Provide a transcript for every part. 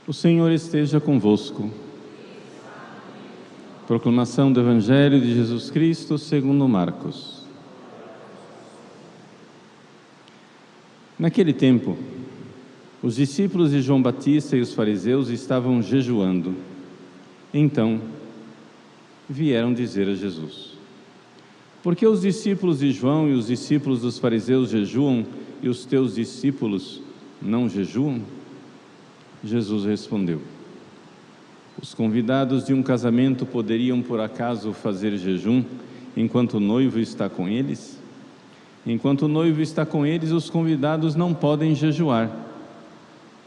O Senhor esteja convosco. Proclamação do Evangelho de Jesus Cristo segundo Marcos. Naquele tempo, os discípulos de João Batista e os fariseus estavam jejuando. Então, vieram dizer a Jesus: por que os discípulos de João e os discípulos dos fariseus jejuam e os teus discípulos não jejuam? Jesus respondeu: os convidados de um casamento poderiam por acaso fazer jejum enquanto o noivo está com eles? Enquanto o noivo está com eles, os convidados não podem jejuar.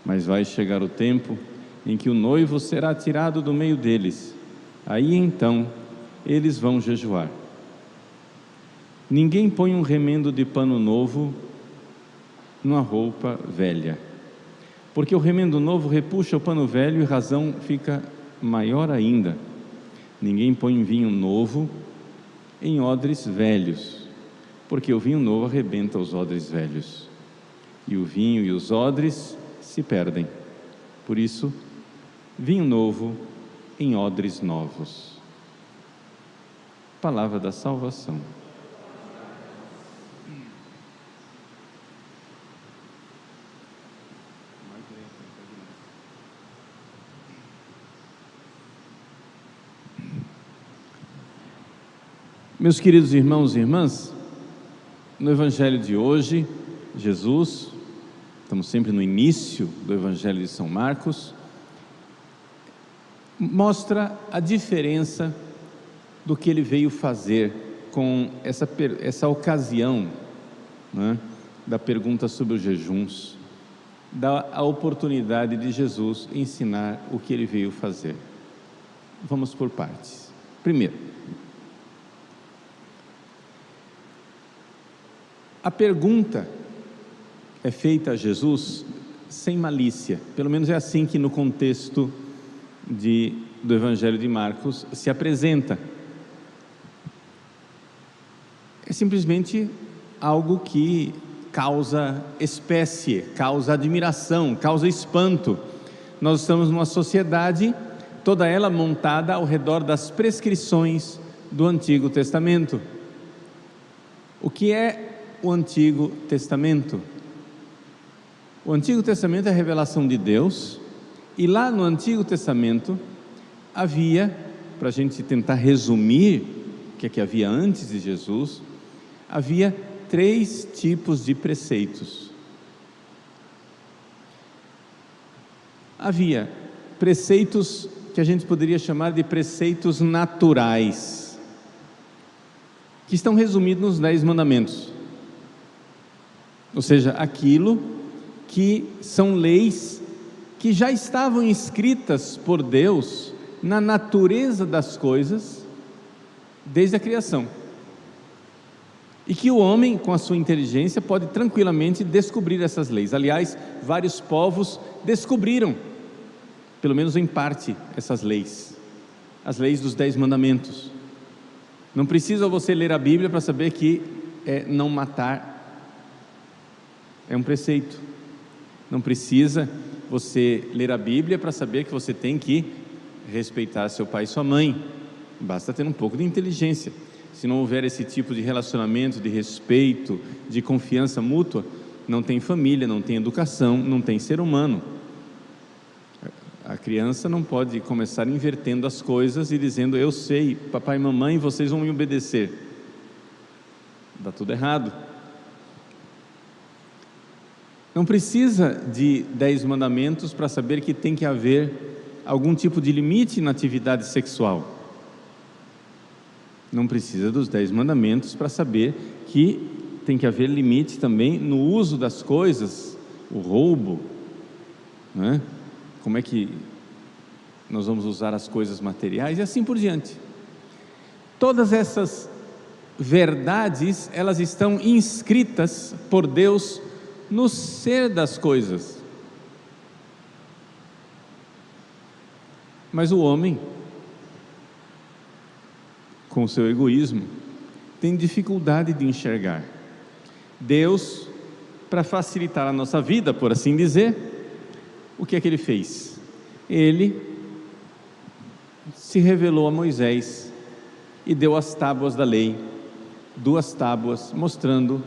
Mas vai chegar o tempo em que o noivo será tirado do meio deles. Aí então eles vão jejuar. Ninguém põe um remendo de pano novo numa roupa velha, porque o remendo novo repuxa o pano velho e a razão fica maior ainda. Ninguém põe vinho novo em odres velhos, porque o vinho novo arrebenta os odres velhos, e o vinho e os odres se perdem. Por isso, vinho novo em odres novos. Palavra da salvação. Meus queridos irmãos e irmãs, no Evangelho de hoje, Jesus, estamos sempre no início do Evangelho de São Marcos, mostra a diferença do que ele veio fazer com essa ocasião, né, da pergunta sobre os jejuns, dá a oportunidade de Jesus ensinar o que ele veio fazer. Vamos por partes. Primeiro, a pergunta é feita a Jesus sem malícia, pelo menos é assim que no contexto do Evangelho de Marcos se apresenta. É simplesmente algo que causa espécie, causa admiração, causa espanto. Nós estamos numa sociedade, toda ela montada ao redor das prescrições do Antigo Testamento. O que é o Antigo Testamento? O Antigo Testamento é a revelação de Deus, e lá no Antigo Testamento havia, para a gente tentar resumir o que é que havia antes de Jesus, havia 3 tipos de preceitos. Havia preceitos que a gente poderia chamar de preceitos naturais, que estão resumidos nos 10 mandamentos. Ou seja, aquilo que são leis que já estavam escritas por Deus na natureza das coisas desde a criação, e que o homem, com a sua inteligência, pode tranquilamente descobrir essas leis. Aliás, vários povos descobriram, pelo menos em parte, essas leis, as leis dos 10 mandamentos. Não precisa você ler a Bíblia para saber que não matar é um preceito. Não precisa você ler a Bíblia para saber que você tem que respeitar seu pai e sua mãe. Basta ter um pouco de inteligência. Se não houver esse tipo de relacionamento, de respeito, de confiança mútua, não tem família, não tem educação, não tem ser humano. A criança não pode começar invertendo as coisas e dizendo: eu sei, papai e mamãe, vocês vão me obedecer. Dá tudo errado. Não precisa de 10 mandamentos para saber que tem que haver algum tipo de limite na atividade sexual. Não precisa dos 10 mandamentos para saber que tem que haver limite também no uso das coisas, o roubo, né? Como é que nós vamos usar as coisas materiais e assim por diante. Todas essas verdades, elas estão inscritas por Deus no ser das coisas. Mas o homem, com o seu egoísmo, tem dificuldade de enxergar. Deus, para facilitar a nossa vida, por assim dizer, o que é que Ele fez? ele se revelou a Moisés e deu as tábuas da lei, 2 tábuas, mostrando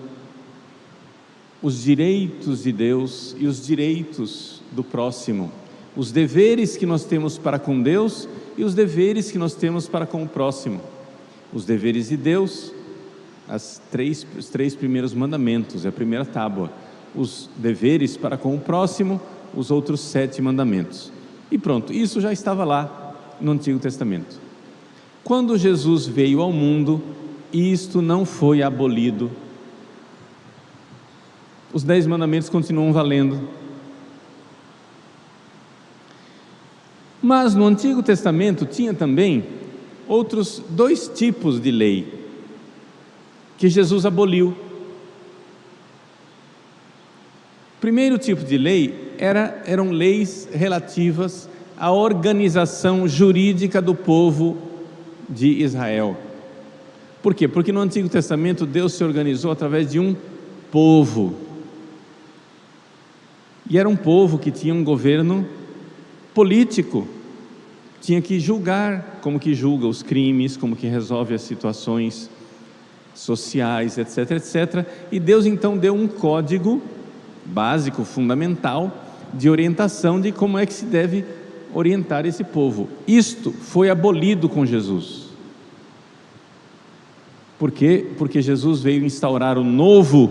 os direitos de Deus e os direitos do próximo, os deveres que nós temos para com Deus e os deveres que nós temos para com o próximo. Os deveres de Deus, os 3 primeiros mandamentos, é a primeira tábua. Os deveres para com o próximo, os outros 7 mandamentos. E pronto, isso já estava lá no Antigo Testamento. Quando Jesus veio ao mundo, isto não foi abolido. Os 10 mandamentos continuam valendo. Mas no Antigo Testamento tinha também outros 2 tipos de lei que Jesus aboliu. O primeiro tipo de lei eram leis relativas à organização jurídica do povo de Israel. Por quê? Porque no Antigo Testamento Deus se organizou através de um povo, e era um povo que tinha um governo político, tinha que julgar, como que julga os crimes, como que resolve as situações sociais, etc, etc. E Deus então deu um código básico, fundamental, de orientação de como é que se deve orientar esse povo. Isto foi abolido com Jesus. Por quê? Porque Jesus veio instaurar o novo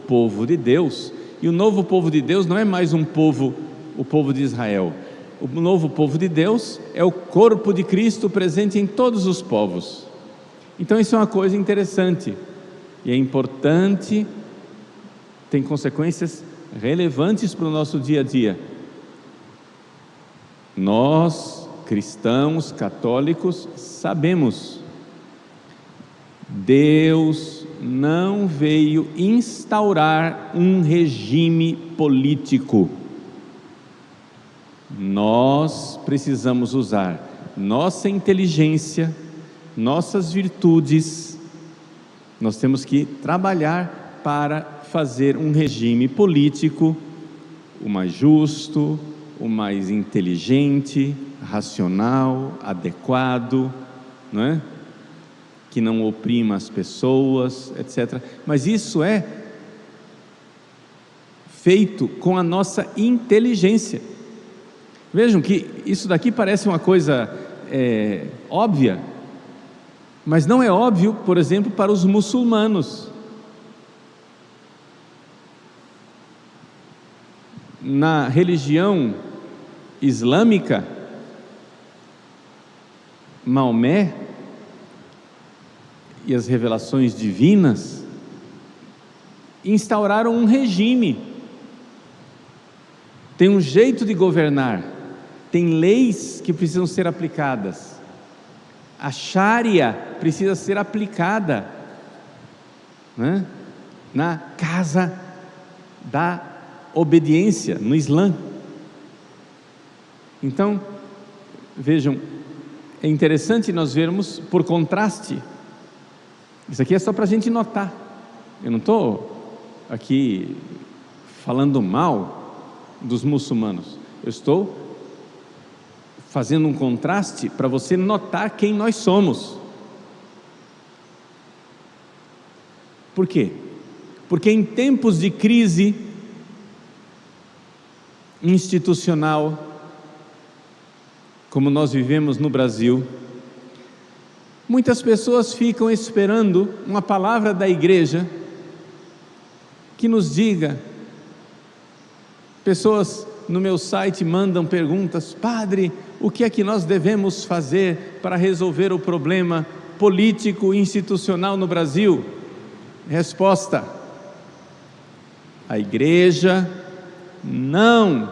povo de Deus, e o novo povo de Deus não é mais um povo, o povo de Israel. O novo povo de Deus é o corpo de Cristo presente em todos os povos. Então isso é uma coisa interessante, e é importante, tem consequências relevantes para o nosso dia a dia. Nós, cristãos, católicos, sabemos, Deus não veio instaurar um regime político. Nós precisamos usar nossa inteligência, nossas virtudes, nós temos que trabalhar para fazer um regime político o mais justo, o mais inteligente, racional, adequado, não é? Que não oprima as pessoas, etc. Mas isso é feito com a nossa inteligência. Vejam que isso daqui parece uma coisa óbvia, mas não é óbvio, por exemplo, para os muçulmanos. Na religião islâmica, Maomé e as revelações divinas instauraram um regime, tem um jeito de governar, tem leis que precisam ser aplicadas, a Sharia precisa ser aplicada, né? Na casa da obediência, no Islã. Então, vejam, é interessante nós vermos por contraste. Isso aqui é só para a gente notar, eu não estou aqui falando mal dos muçulmanos, eu estou fazendo um contraste para você notar quem nós somos. Por quê? Porque em tempos de crise institucional, como nós vivemos no Brasil, muitas pessoas ficam esperando uma palavra da igreja que nos diga. Pessoas no meu site mandam perguntas: padre, o que é que nós devemos fazer para resolver o problema político e institucional no Brasil? Resposta: a igreja não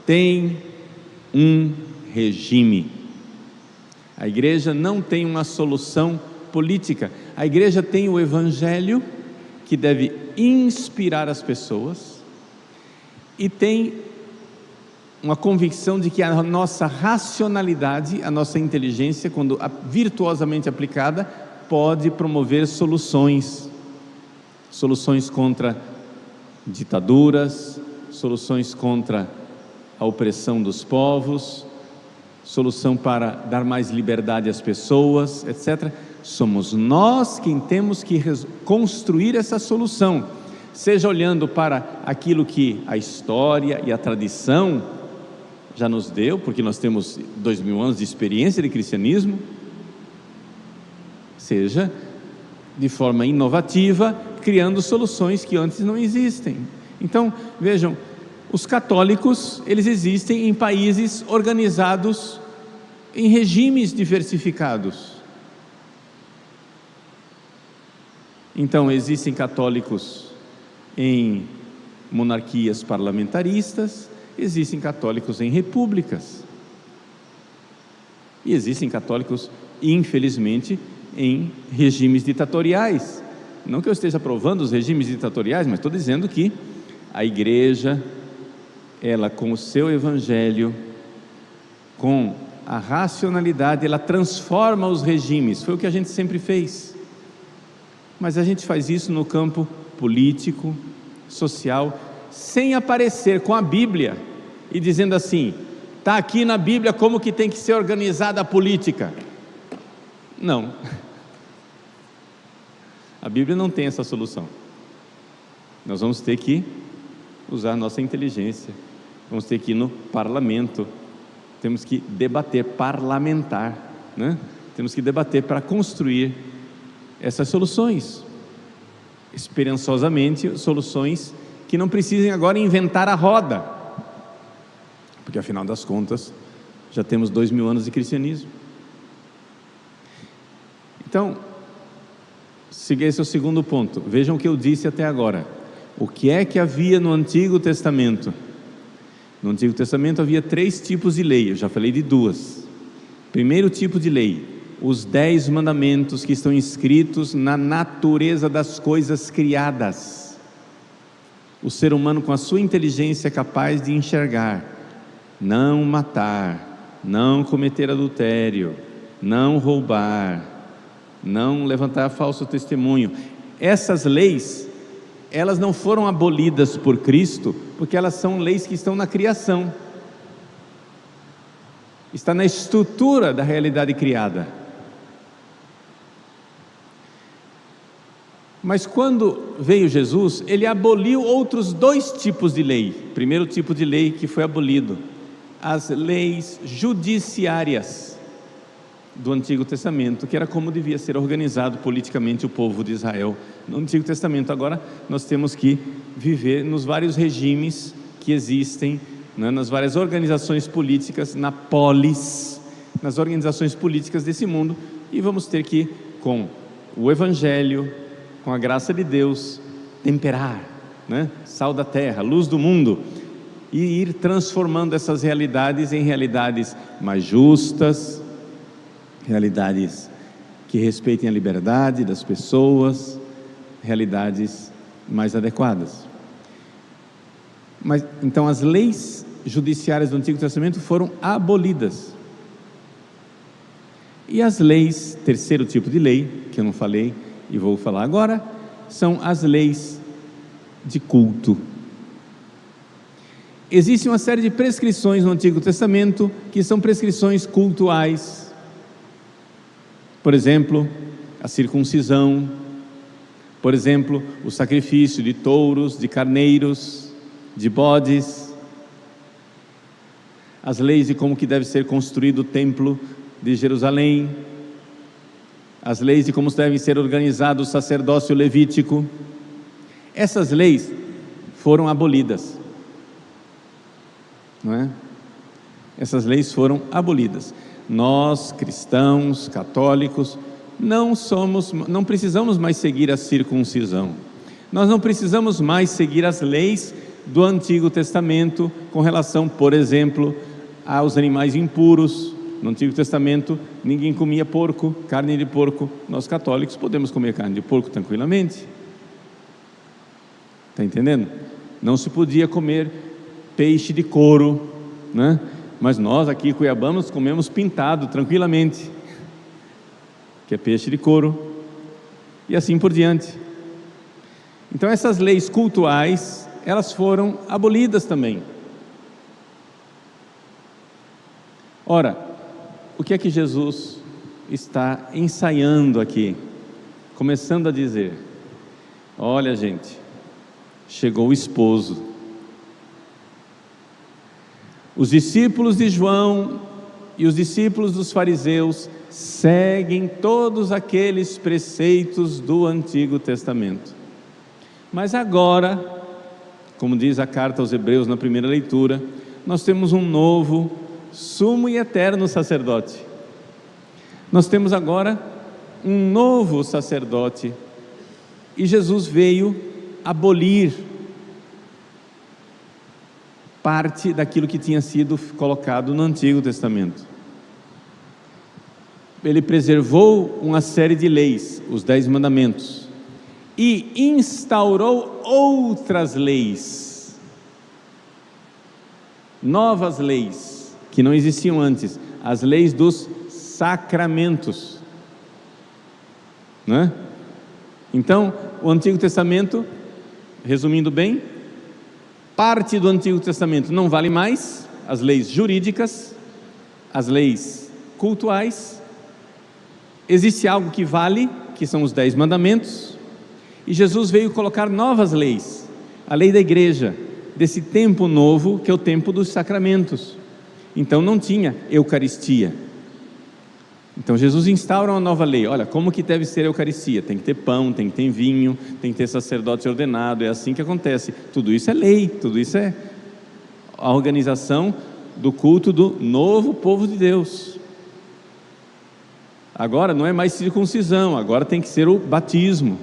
tem um regime, a igreja não tem uma solução política, a igreja tem o Evangelho que deve inspirar as pessoas, e tem uma convicção de que a nossa racionalidade, a nossa inteligência, quando virtuosamente aplicada, pode promover soluções contra ditaduras, soluções contra a opressão dos povos, solução para dar mais liberdade às pessoas, etc. Somos nós quem temos que construir essa solução, seja olhando para aquilo que a história e a tradição já nos deu, porque nós temos 2000 anos de experiência de cristianismo, seja de forma inovativa, criando soluções que antes não existem. Então, vejam, os católicos, eles existem em países organizados em regimes diversificados. Então, existem católicos em monarquias parlamentaristas, existem católicos em repúblicas, e existem católicos, infelizmente, em regimes ditatoriais. Não que eu esteja aprovando os regimes ditatoriais, mas estou dizendo que a igreja, ela com o seu evangelho, com a racionalidade, ela transforma os regimes. Foi o que a gente sempre fez, mas a gente faz isso no campo político, social, sem aparecer com a Bíblia e dizendo assim: está aqui na Bíblia como que tem que ser organizada a política. Não, a Bíblia não tem essa solução. Nós vamos ter que usar nossa inteligência, vamos ter que ir no parlamento, temos que debater, parlamentar, né? Temos que debater para construir essas soluções, esperançosamente, soluções que não precisem agora inventar a roda, porque afinal das contas, já temos 2000 anos de cristianismo. Então, esse é o segundo ponto. Vejam o que eu disse até agora. O que é que havia no Antigo Testamento? No Antigo Testamento havia 3 tipos de lei, eu já falei de 2. Primeiro tipo de lei, os 10 mandamentos que estão escritos na natureza das coisas criadas. O ser humano, com a sua inteligência, é capaz de enxergar: não matar, não cometer adultério, não roubar, não levantar falso testemunho. Essas leis, elas não foram abolidas por Cristo, porque elas são leis que estão na criação, está na estrutura da realidade criada. Mas quando veio Jesus, ele aboliu outros 2 tipos de lei. Primeiro tipo de lei que foi abolido, as leis judiciárias do Antigo Testamento, que era como devia ser organizado politicamente o povo de Israel no Antigo Testamento. Agora nós temos que viver nos vários regimes que existem, né, nas várias organizações políticas, na polis, nas organizações políticas desse mundo, e vamos ter que, com o Evangelho, com a graça de Deus, temperar, né, sal da terra, luz do mundo, e ir transformando essas realidades em realidades mais justas, realidades que respeitem a liberdade das pessoas, realidades mais adequadas. Mas então as leis judiciárias do Antigo Testamento foram abolidas, e as leis, terceiro tipo de lei, que eu não falei e vou falar agora, são as leis de culto. Existe uma série de prescrições no Antigo Testamento que são prescrições cultuais. Por exemplo, a circuncisão, por exemplo, o sacrifício de touros, de carneiros, de bodes, as leis de como que deve ser construído o templo de Jerusalém, as leis de como deve ser organizado o sacerdócio levítico. Essas leis foram abolidas, não é? Essas leis foram abolidas. Nós, cristãos, católicos, não precisamos mais seguir a circuncisão. Nós não precisamos mais seguir as leis do Antigo Testamento com relação, por exemplo, aos animais impuros. No Antigo Testamento, ninguém comia porco, carne de porco. Nós católicos podemos comer carne de porco tranquilamente. Está entendendo? Não se podia comer peixe de couro, né? Mas nós aqui cuiabanos comemos pintado tranquilamente, que é peixe de couro, e assim por diante. Então essas leis cultuais, elas foram abolidas também. Ora, o que é que Jesus está ensaiando aqui? Começando a dizer: olha, gente, chegou o esposo. Os discípulos de João e os discípulos dos fariseus seguem todos aqueles preceitos do Antigo Testamento. Mas agora, como diz a carta aos Hebreus na primeira leitura, nós temos um novo, sumo e eterno sacerdote. Nós temos agora um novo sacerdote, e Jesus veio abolir parte daquilo que tinha sido colocado no Antigo Testamento. Ele preservou uma série de leis, os 10 mandamentos, e instaurou outras leis, novas leis, que não existiam antes, as leis dos sacramentos, né? Então, o Antigo Testamento, resumindo bem, parte do Antigo Testamento não vale mais, as leis jurídicas, as leis cultuais. Existe algo que vale, que são os 10 mandamentos, e Jesus veio colocar novas leis, a lei da igreja, desse tempo novo, que é o tempo dos sacramentos. Então não tinha Eucaristia. Então Jesus instaura uma nova lei. Olha, como que deve ser a Eucaristia? Tem que ter pão, tem que ter vinho, tem que ter sacerdote ordenado, é assim que acontece. Tudo isso é lei, tudo isso é a organização do culto do novo povo de Deus. Agora não é mais circuncisão, agora tem que ser o batismo,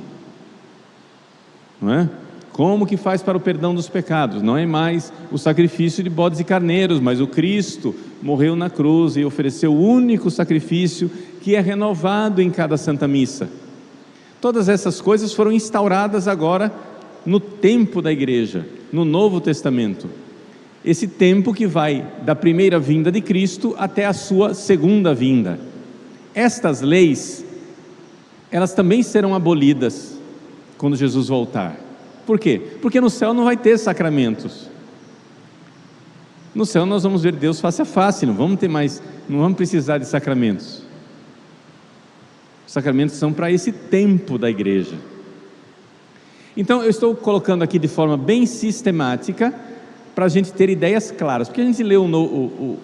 não é? Como que faz para o perdão dos pecados? Não é mais o sacrifício de bodes e carneiros, mas o Cristo morreu na cruz e ofereceu o único sacrifício que é renovado em cada Santa Missa. Todas essas coisas foram instauradas agora no tempo da igreja, no Novo Testamento. Esse tempo que vai da primeira vinda de Cristo até a sua segunda vinda. Estas leis, elas também serão abolidas quando Jesus voltar. Por quê? Porque no céu não vai ter sacramentos. No céu nós vamos ver Deus face a face, não vamos precisar de sacramentos. Os sacramentos são para esse tempo da igreja. Então eu estou colocando aqui de forma bem sistemática, para a gente ter ideias claras, porque a gente lê o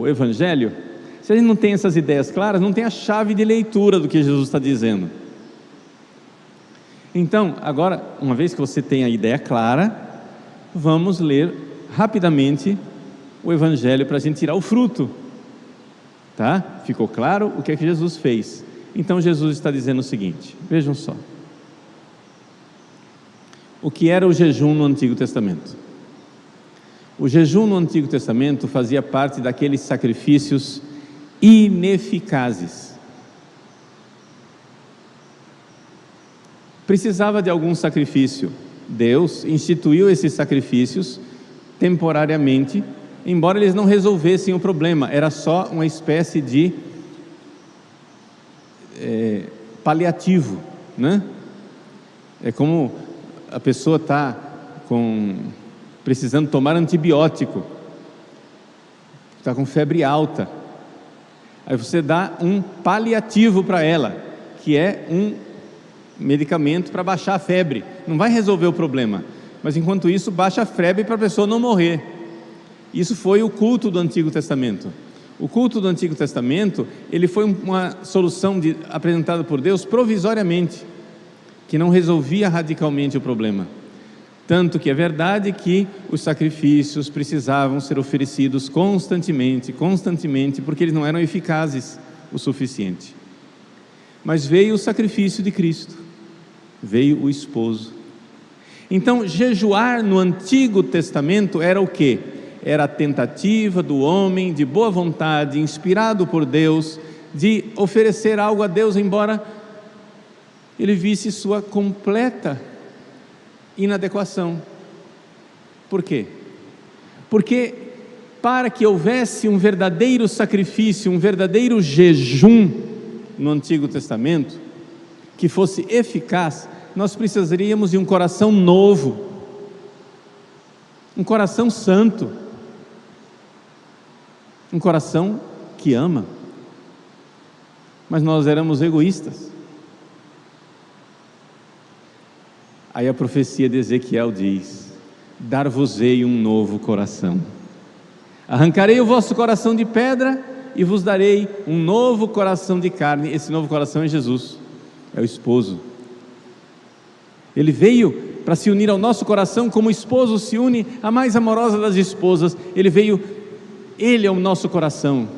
Evangelho, se a gente não tem essas ideias claras, não tem a chave de leitura do que Jesus está dizendo. Então, agora, uma vez que você tem a ideia clara, vamos ler rapidamente o Evangelho para a gente tirar o fruto, tá? Ficou claro o que é que Jesus fez? Então Jesus está dizendo o seguinte, vejam só, o que era o jejum no Antigo Testamento? O jejum no Antigo Testamento fazia parte daqueles sacrifícios ineficazes. Precisava de algum sacrifício. Deus instituiu esses sacrifícios temporariamente, embora eles não resolvessem o problema, era só uma espécie de paliativo, né? É como a pessoa está precisando tomar antibiótico, está com febre alta, aí você dá um paliativo para ela, que é um medicamento para baixar a febre, não vai resolver o problema, mas enquanto isso baixa a febre para a pessoa não morrer. Isso foi o culto do Antigo Testamento. O culto do Antigo Testamento, ele foi uma solução apresentada por Deus provisoriamente, que não resolvia radicalmente o problema. Tanto que é verdade que os sacrifícios precisavam ser oferecidos constantemente, porque eles não eram eficazes o suficiente. Mas veio o sacrifício de Cristo, veio o esposo. Então, jejuar no Antigo Testamento era o quê? Era a tentativa do homem, de boa vontade, inspirado por Deus, de oferecer algo a Deus, embora ele visse sua completa inadequação. Por quê? Porque para que houvesse um verdadeiro sacrifício, um verdadeiro jejum no Antigo Testamento, que fosse eficaz, nós precisaríamos de um coração novo, um coração santo. um coração que ama. Mas nós éramos egoístas. Aí a profecia de Ezequiel diz: dar-vos-ei um novo coração. Arrancarei o vosso coração de pedra e vos darei um novo coração de carne. Esse novo coração é Jesus, é o esposo. Ele veio para se unir ao nosso coração como o esposo se une à mais amorosa das esposas. Ele é o nosso coração.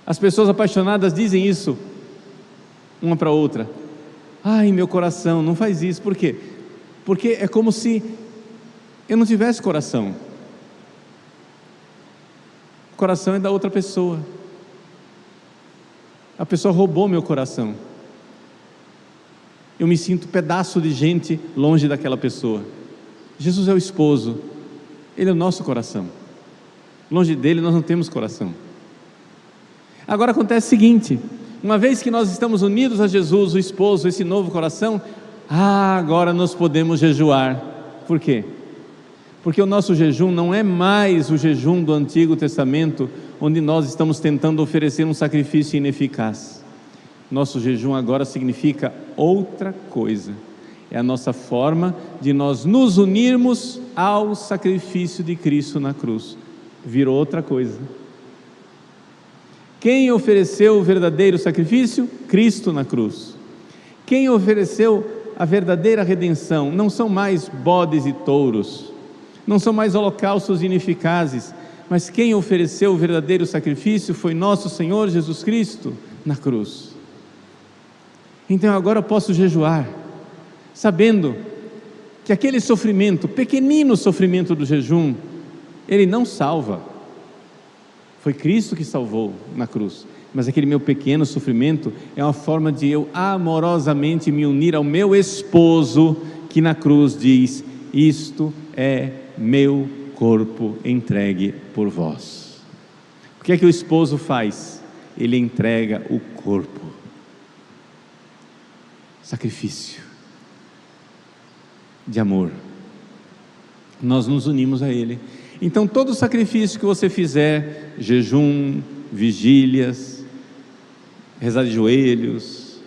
As pessoas apaixonadas dizem isso uma para outra: ai, meu coração, não faz isso. Por quê? Porque é como se eu não tivesse coração. O coração é da outra pessoa. A pessoa roubou meu coração. Eu me sinto pedaço de gente longe daquela pessoa. Jesus é o esposo, Ele é o nosso coração. Longe dele nós não temos coração. Agora acontece o seguinte: uma vez que nós estamos unidos a Jesus, o esposo, esse novo coração, agora nós podemos jejuar. Por quê? Porque o nosso jejum não é mais o jejum do Antigo Testamento, onde nós estamos tentando oferecer um sacrifício ineficaz. Nosso jejum agora significa outra coisa. É a nossa forma de nós nos unirmos ao sacrifício de Cristo na cruz. Virou outra coisa. Quem ofereceu o verdadeiro sacrifício? Cristo na cruz. Quem ofereceu a verdadeira redenção? Não são mais bodes e touros, não são mais holocaustos ineficazes, mas quem ofereceu o verdadeiro sacrifício foi nosso Senhor Jesus Cristo na cruz. Então agora eu posso jejuar, sabendo que aquele sofrimento, pequenino sofrimento do jejum, ele não salva. Foi Cristo que salvou na cruz, mas aquele meu pequeno sofrimento é uma forma de eu amorosamente me unir ao meu esposo, que na cruz diz: isto é meu corpo entregue por vós. O que é que o esposo faz? Ele entrega o corpo. Sacrifício de amor. Nós nos unimos a Ele. Então todo sacrifício que você fizer, jejum, vigílias, rezar de joelhos,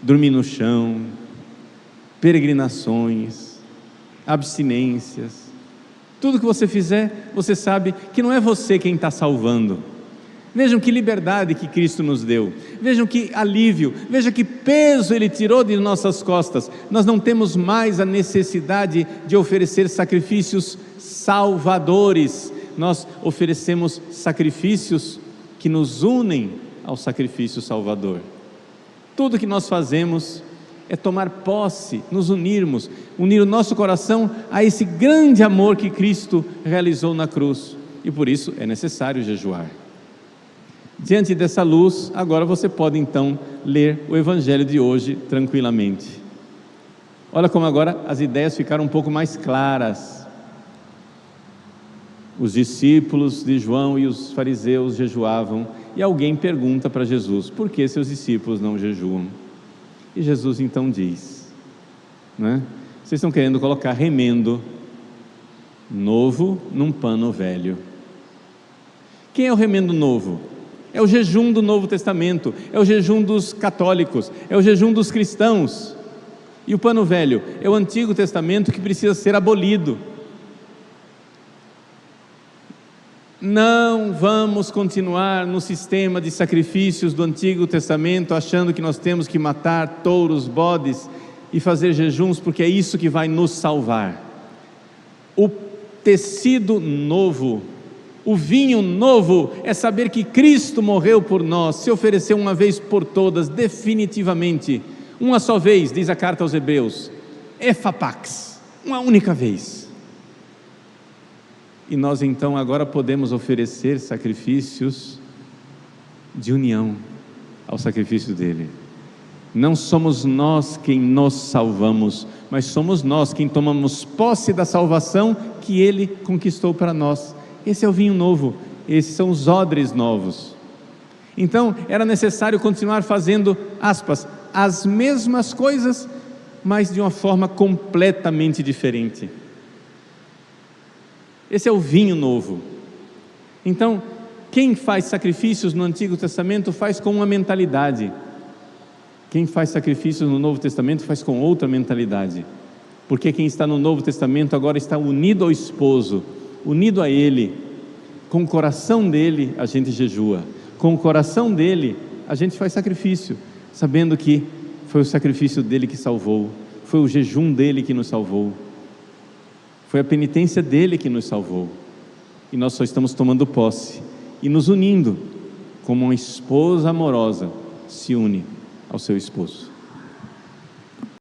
dormir no chão, peregrinações, abstinências, tudo que você fizer, você sabe que não é você quem está salvando. Vejam que liberdade que Cristo nos deu, vejam que alívio, vejam que peso Ele tirou de nossas costas. Nós não temos mais a necessidade de oferecer sacrifícios salvadores, nós oferecemos sacrifícios que nos unem ao sacrifício salvador. Tudo que nós fazemos é tomar posse, nos unirmos, unir o nosso coração a esse grande amor que Cristo realizou na cruz, e por isso é necessário jejuar. Diante dessa luz, agora você pode então ler o Evangelho de hoje tranquilamente. Olha como agora as ideias ficaram um pouco mais claras. Os discípulos de João e os fariseus jejuavam, e alguém pergunta para Jesus: por que seus discípulos não jejuam? E Jesus então diz, né? Vocês estão querendo colocar remendo novo num pano velho. Quem é o remendo novo? É o jejum do Novo Testamento, é o jejum dos católicos, é o jejum dos cristãos. E o pano velho é o Antigo Testamento que precisa ser abolido. Não vamos continuar no sistema de sacrifícios do Antigo Testamento, achando que nós temos que matar touros, bodes e fazer jejuns, porque é isso que vai nos salvar. O tecido novo, o vinho novo, é saber que Cristo morreu por nós, se ofereceu uma vez por todas, definitivamente, uma só vez, diz a carta aos Hebreus, Efapax, uma única vez. E nós então agora podemos oferecer sacrifícios de união ao sacrifício dele. Não somos nós quem nos salvamos, mas somos nós quem tomamos posse da salvação que ele conquistou para nós. Esse é o vinho novo, esses são os odres novos. Então era necessário continuar fazendo, aspas, as mesmas coisas, mas de uma forma completamente diferente. Esse é o vinho novo. Então, quem faz sacrifícios no Antigo Testamento faz com uma mentalidade. Quem faz sacrifícios no Novo Testamento faz com outra mentalidade. Porque quem está no Novo Testamento agora está unido ao esposo, unido a Ele. Com o coração dele a gente jejua, com o coração dele a gente faz sacrifício, sabendo que foi o sacrifício dele que salvou, foi o jejum dele que nos salvou, foi a penitência dele que nos salvou, e nós só estamos tomando posse e nos unindo, como uma esposa amorosa se une ao seu esposo.